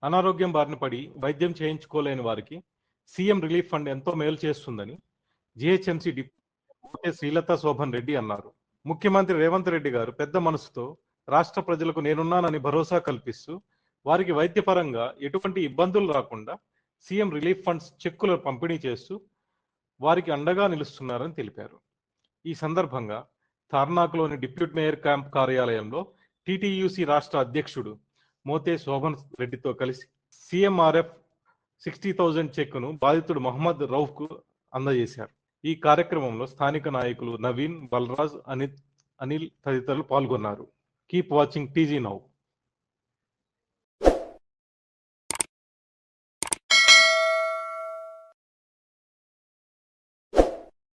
అనారోగ్యం బారిన పడి వైద్యం చేయించుకోలేని వారికి సీఎం రిలీఫ్ ఫండ్ ఎంతో మేలు చేస్తుందని జీహెచ్ఎంసీ డిప్యూటీ శ్రీలతా శోభన్ రెడ్డి అన్నారు. ముఖ్యమంత్రి రేవంత్ రెడ్డి గారు పెద్ద మనసుతో రాష్ట్ర ప్రజలకు నేనున్నానని భరోసా కల్పిస్తూ వారికి వైద్యపరంగా ఎటువంటి ఇబ్బందులు రాకుండా సీఎం రిలీఫ్ ఫండ్స్ చెక్కులు పంపిణీ చేస్తూ వారికి అండగా నిలుస్తున్నారని తెలిపారు. ఈ సందర్భంగా తార్నాక్లోని డిప్యూటీ మేయర్ క్యాంప్ కార్యాలయంలో టీటీయూసీ రాష్ట్ర అధ్యక్షుడు మోతే శోభన్ రెడ్డితో కలిసి సీఎంఆర్ఎఫ్ 60,000 చెక్కును బాధితుడు మహమ్మద్ రౌఫ్కు అందజేశారు. ఈ కార్యక్రమంలో స్థానిక నాయకులు నవీన్, బల్రాజ్, అనిల్ తదితరులు పాల్గొన్నారు. Keep watching TG now.